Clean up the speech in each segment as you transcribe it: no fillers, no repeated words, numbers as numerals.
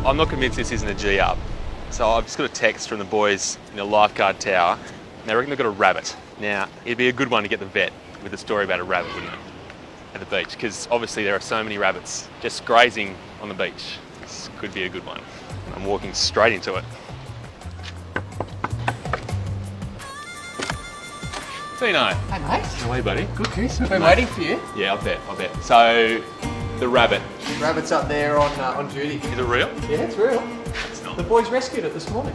I'm not convinced this isn't a G-up. So I've just got a text from the boys in the lifeguard tower. And they reckon they've got a rabbit. Now, it'd be a good one to get the vet with a story about a rabbit, wouldn't it? At the beach, because obviously there are so many rabbits just grazing on the beach. This could be a good one. I'm walking straight into it. Tino. Hey mate. How are you, buddy? Good, Chris. I've been waiting for you. Yeah, I'll bet. So, the rabbit. Rabbit's up there on duty. Is it real? Yeah, it's real. It's not. The boys rescued it this morning.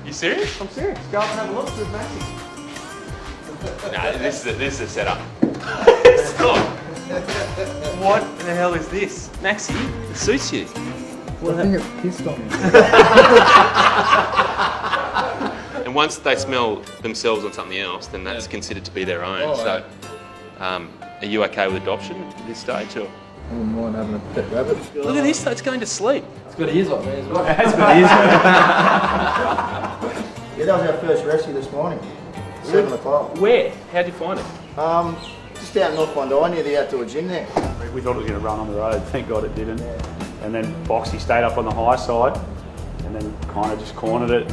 You serious? I'm serious. Go up and have a look. It's massive. No, this is a setup. Stop. What the hell is this? Maxie, it suits you. Well, I think it pissed on me. And once they smell themselves on something else, then that's considered to be their own. Oh, so, are you okay with adoption at this stage? Or? I wouldn't mind having a pet rabbit. Look at this, though, it's going to sleep. It's got ears on me as well. It's got ears. Yeah, that was our first rescue this morning. 7 o'clock. Where? How'd you find it? Just out in North Bondi near the outdoor gym there. We thought it was going to run on the road. Thank God it didn't. And then Boxy stayed up on the high side and then kind of just cornered it.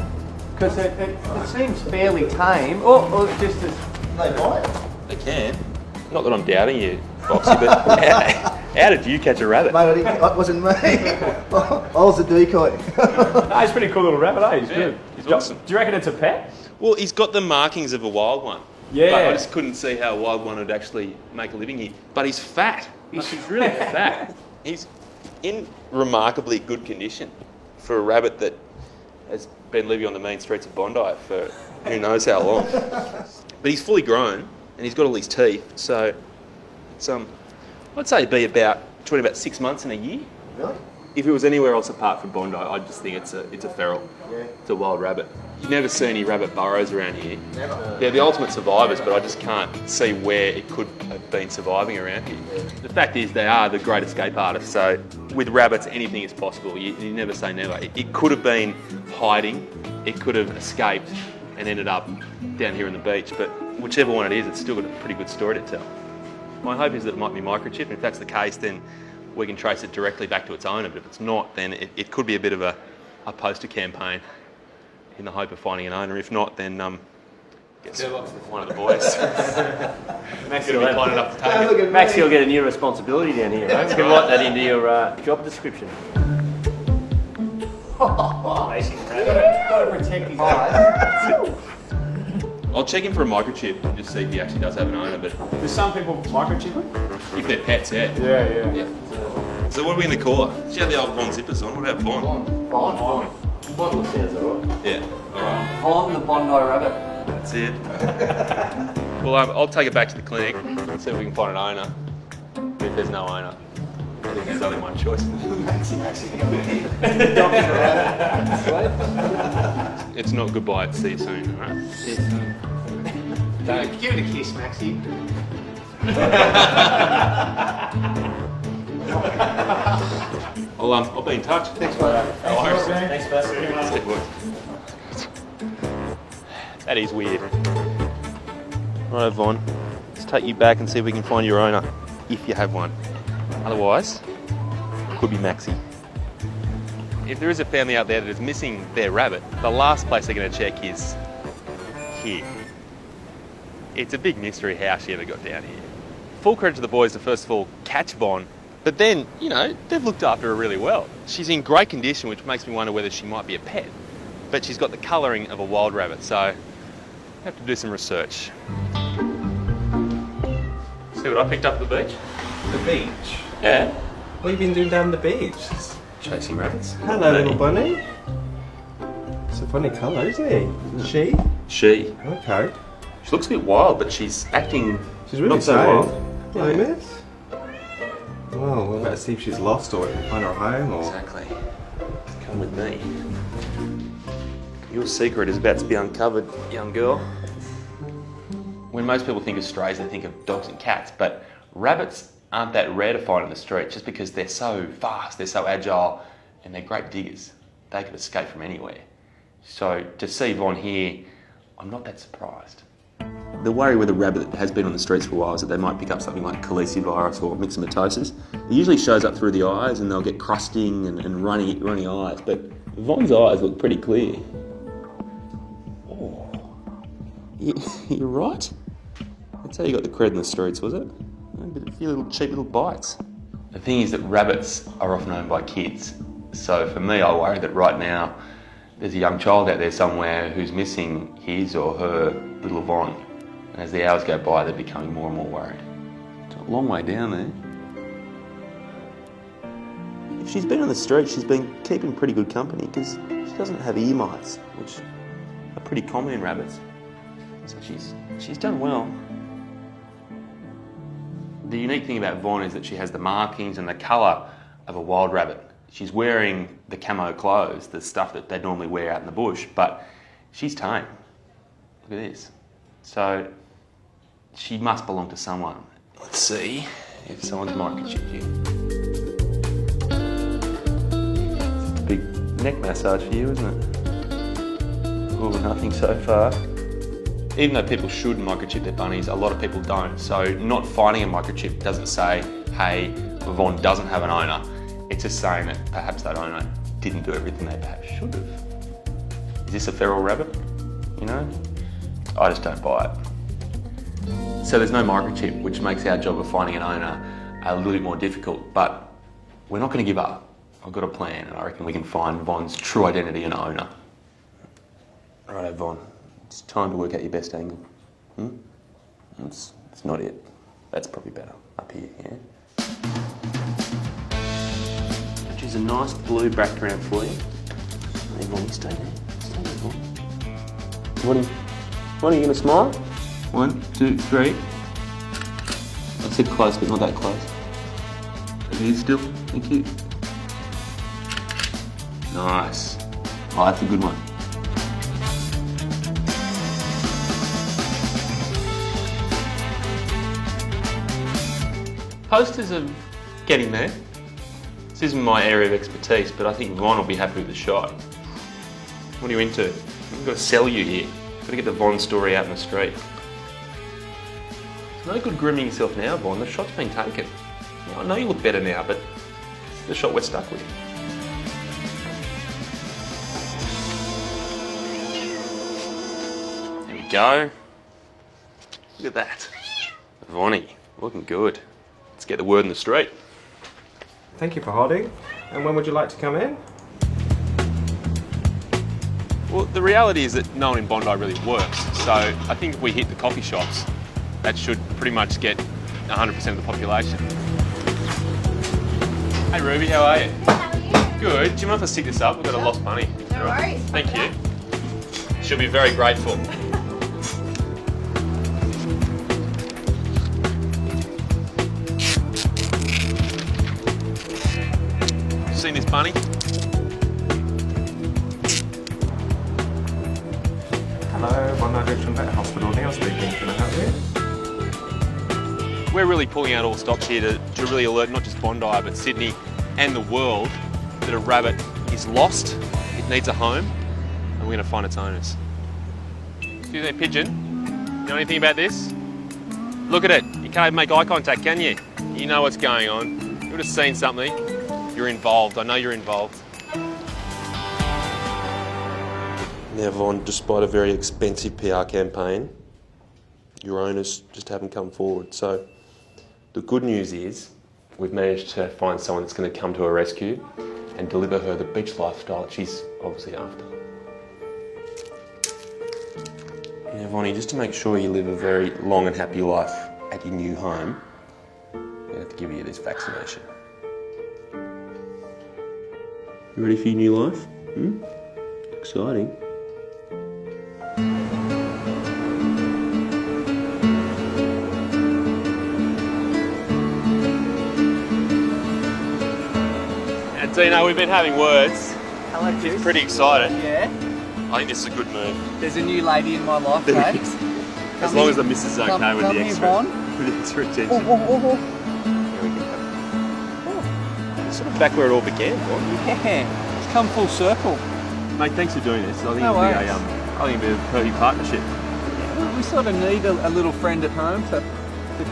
Because it seems fairly tame. Or just as... They bite. They can. Not that I'm doubting you, Boxy, but how did you catch a rabbit? Mate, it wasn't me. I was the decoy. No, he's a pretty cool little rabbit, eh? He's good. He's awesome. Do you reckon it's a pet? Well, he's got the markings of a wild one. Yeah. But I just couldn't see how a wild one would actually make a living here. But he's fat. He's really fat. He's in remarkably good condition for a rabbit that has been living on the main streets of Bondi for who knows how long. But he's fully grown and he's got all his teeth. So it's I'd say it'd be between about 6 months and a year. Really? If it was anywhere else apart from Bondi, I'd just think it's a feral. Yeah. It's a wild rabbit. You never see any rabbit burrows around here. Never. They're the ultimate survivors, but I just can't see where it could have been surviving around here. The fact is, they are the great escape artists, so with rabbits, anything is possible. You never say never. It could have been hiding, it could have escaped and ended up down here on the beach, but whichever one it is, it's still got a pretty good story to tell. My hope is that it might be microchipped, and if that's the case, then we can trace it directly back to its owner, but if it's not, then it could be a bit of a poster campaign in the hope of finding an owner. If not, then get one of the boys. Maxie Gonna be kind enough to take it. will get a new responsibility down here, right? You can write that into your job description. Got to protect his eyes. I'll check in for a microchip and just see if he actually does have an owner, but Do some people microchip it? if they're pets, yeah. Yeah. So what are we in the cooler? Did you have the old Bond zippers on? What about Bond? Bond sounds alright. Yeah, alright. Bond the Bondi rabbit. That's it. Well, I'll take it back to the clinic and see if we can find an owner. But if there's no owner, I think there's only one choice. It's not goodbye, it's see you soon, alright? Give it a kiss, Maxie. I'll be in touch. Thanks, mate. Thanks, Buster. That is weird. Right, Vaughn. Let's take you back and see if we can find your owner, if you have one. Otherwise, it could be Maxie. If there is a family out there that is missing their rabbit, the last place they're going to check is here. It's a big mystery how she ever got down here. Full credit to the boys to first of all catch Von, but then, you know, they've looked after her really well. She's in great condition, which makes me wonder whether she might be a pet. But she's got the colouring of a wild rabbit, so I have to do some research. See what I picked up at the beach? The beach? Yeah. What have you been doing down the beach? Chasing rabbits. Hello, little bunny. It's a funny colour, isn't he? She? She. Okay. She looks a bit wild, but she's acting She's really not so sad. wild. Hello, miss. Well, we're about to see if she's lost or we can find her home or... Exactly. Come with me. Your secret is about to be uncovered, young girl. When most people think of strays, they think of dogs and cats, but rabbits aren't that rare to find in the street just because they're so fast, they're so agile, and they're great diggers. They could escape from anywhere. So to see Von here, I'm not that surprised. The worry with a rabbit that has been on the streets for a while is that they might pick up something like calicivirus or myxomatosis. It usually shows up through the eyes and they'll get crusting and runny eyes, but Von's eyes look pretty clear. Oh. You're right? That's how you got the cred in the streets, was it? A few little cheap little bites. The thing is that rabbits are often owned by kids. So for me, I worry that right now there's a young child out there somewhere who's missing his or her little Von. And as the hours go by, they're becoming more and more worried. It's a long way down there. If she's been on the street, she's been keeping pretty good company because she doesn't have ear mites, which are pretty common in rabbits. So she's done well. The unique thing about Von is that she has the markings and the colour of a wild rabbit. She's wearing the camo clothes, the stuff that they normally wear out in the bush, but she's tame. Look at this. So she must belong to someone. Let's see if someone's microchipped you. It's a big neck massage for you, isn't it? Oh, nothing so far. Even though people should microchip their bunnies, a lot of people don't. So not finding a microchip doesn't say, hey, Von doesn't have an owner. It's just saying that perhaps that owner didn't do everything they perhaps should have. Is this a feral rabbit? You know? I just don't buy it. So there's no microchip, which makes our job of finding an owner a little bit more difficult, but we're not going to give up. I've got a plan, and I reckon we can find Von's true identity and owner. Righto, Von. It's time to work out your best angle. It's not it. That's probably better. Up here, yeah? Which is a nice blue background for you. Hey, Von, stay there. Stay there, Von. What are you going to smile? 1, 2, 3. I said close, but not that close. Here still. Thank you. Nice. Oh, that's a good one. Posters are getting there. This isn't my area of expertise, but I think Von will be happy with the shot. What are you into? We've got to sell you here. Got to get the Von story out in the street. It's no good grooming yourself now, Von. The shot's been taken. Now, I know you look better now, but it's the shot we're stuck with. There we go. Look at that. Vonnie, looking good. Let's get the word in the street. Thank you for holding. And when would you like to come in? Well, the reality is that no one in Bondi really works. So I think if we hit the coffee shops, that should pretty much get 100% of the population. Hey Ruby, how are you? How are you? Good. Do you mind if I stick this up? We've got a lost bunny. No worries. Thank you. She'll be very grateful. Seen this bunny? Hello, Bondi Junction Vet Hospital. Neil speaking. Can I help you? We're really pulling out all stops here to really alert not just Bondi but Sydney and the world that a rabbit is lost, it needs a home, and we're going to find its owners. Excuse me, pigeon. You know anything about this? Look at it. You can't make eye contact, can you? You know what's going on. You would have seen something. You're involved. I know you're involved. Now, Von, despite a very expensive PR campaign, your owners just haven't come forward. So the good news is we've managed to find someone that's going to come to her rescue and deliver her the beach lifestyle that she's obviously after. Yeah, Vonnie, just to make sure you live a very long and happy life at your new home, we have to give you this vaccination. You ready for your new life? Exciting. Dino, we've been having words. Hello, She's Chris. pretty excited. Yeah. I think this is a good move. There's a new lady in my life, mate. As long as the missus is okay with come the here, extra, Von. with the extra attention. Oh, oh, oh, oh. There we go. It's sort of back where it all began, Von. Yeah. It's come full circle. Mate, thanks for doing this. I think No it'll be worries. I think it'll be a perfect partnership. Yeah, We sort of need a little friend at home to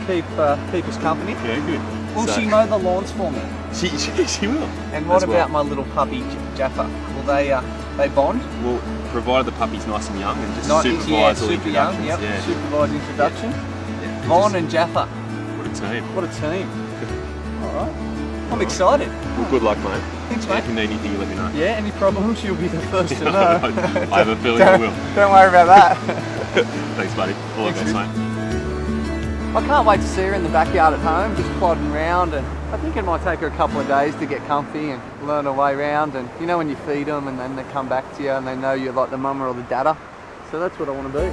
keep us company. Yeah, good. Will So- she mow the lawns for me? She will. And what As well. about my little puppy Jaffa? Will they bond? Well, provided the puppy's nice and young and just Not supervise all super young. introductions. Yep. Yeah. Supervise introduction. Yeah. Vaughn and Jaffa. What a team. What a team. All right. I'm excited. Well, good luck, mate. Thanks, Yeah, mate. if you need anything, you let me know. Yeah, any problems, you'll be the first to know. I have a feeling I will. Don't worry about that. Thanks, buddy. All the Thanks, best, mate. I can't wait to see her in the backyard at home, just plodding around, and I think it might take her a couple of days to get comfy and learn her way around. And you know when you feed them and then they come back to you and they know you're like the mama or the dada. So that's what I want to be.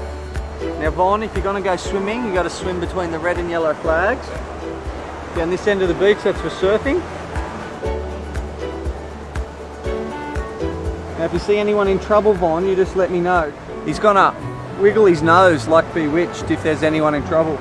Now Vaughn, if you're going to go swimming, you got to swim between the red and yellow flags. Down this end of the beach, that's for surfing. Now if you see anyone in trouble, Vaughn, you just let me know. He's gonna wiggle his nose like Bewitched if there's anyone in trouble.